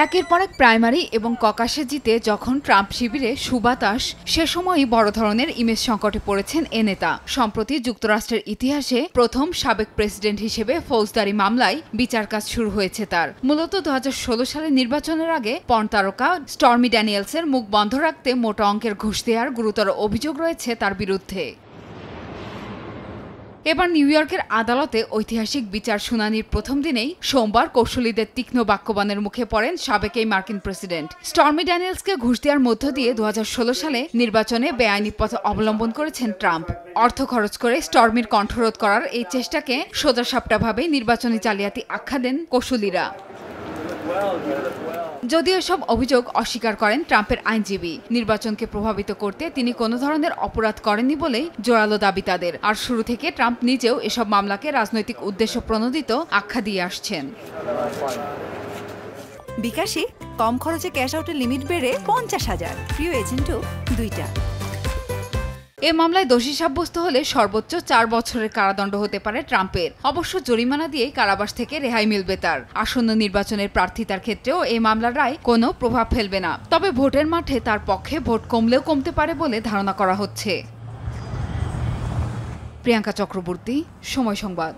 একের পর এক প্রাইমারি এবং ককাসে জিতে যখন ট্রাম্প শিবিরে সুবাতাস, সে সময়ই বড় ধরনের ইমেজ সংকটে পড়েছেন এ নেতা। সম্প্রতি যুক্তরাষ্ট্রের ইতিহাসে প্রথম সাবেক প্রেসিডেন্ট হিসেবে ফৌজদারি মামলায় বিচার কাজ শুরু হয়েছে তার। মূলত 2016 সালের নির্বাচনের আগে পর্ন তারকা স্টর্মি ড্যানিয়েলসের মুখ বন্ধ রাখতে মোটা অঙ্কের ঘুষ দেওয়ার গুরুতর অভিযোগ রয়েছে তার বিরুদ্ধে। এবার নিউ ইয়র্কের আদালতে ঐতিহাসিক বিচার শুনানির প্রথম দিনেই সোমবার কৌশলীদের তীক্ষ্ণ বাক্যবাণের মুখে পড়েন সাবেক এই মার্কিন প্রেসিডেন্ট। স্টর্মি ড্যানিয়েলসকে ঘুষ দেওয়ার মধ্য দিয়ে 2016 সালে নির্বাচনে বেআইনি পথ অবলম্বন করেছেন ট্রাম্প। অর্থ খরচ করে স্টর্মির কণ্ঠরোধ করার এই চেষ্টাকে সোজাসাপটাভাবে নির্বাচনী জালিয়াতি আখ্যা দেন কৌশলীরা। যদিও সব অভিযোগ অস্বীকার করেন ট্রাম্পের আইনজীবী। নির্বাচনকে প্রভাবিত করতে তিনি কোনো ধরনের অপরাধ করেননি বলেই জোরালো দাবি তাদের। আর শুরু থেকে ট্রাম্প নিজেও এসব মামলাকে রাজনৈতিক উদ্দেশ্য প্রণোদিত আখ্যা দিয়ে আসছেন। বিকাশে কম খরচে ক্যাশ আউটের লিমিট বেড়ে 50,000, প্রিয় এজেন্টও 2টা। এ মামলায় দোষী সাব্যস্ত হলে সর্বোচ্চ 4 বছরের কারাদণ্ড হতে পারে ট্রাম্পের। অবশ্য জরিমানা দিয়েই কারাবাস থেকে রেহাই মিলবে তার। আসন্ন নির্বাচনের প্রার্থিতার ক্ষেত্রেও এই মামলার রায় কোনো প্রভাব ফেলবে না। তবে ভোটের মাঠে তার পক্ষে ভোট কমলেও কমতে পারে বলে ধারণা করা হচ্ছে। প্রিয়াঙ্কা চক্রবর্তী, সময় সংবাদ।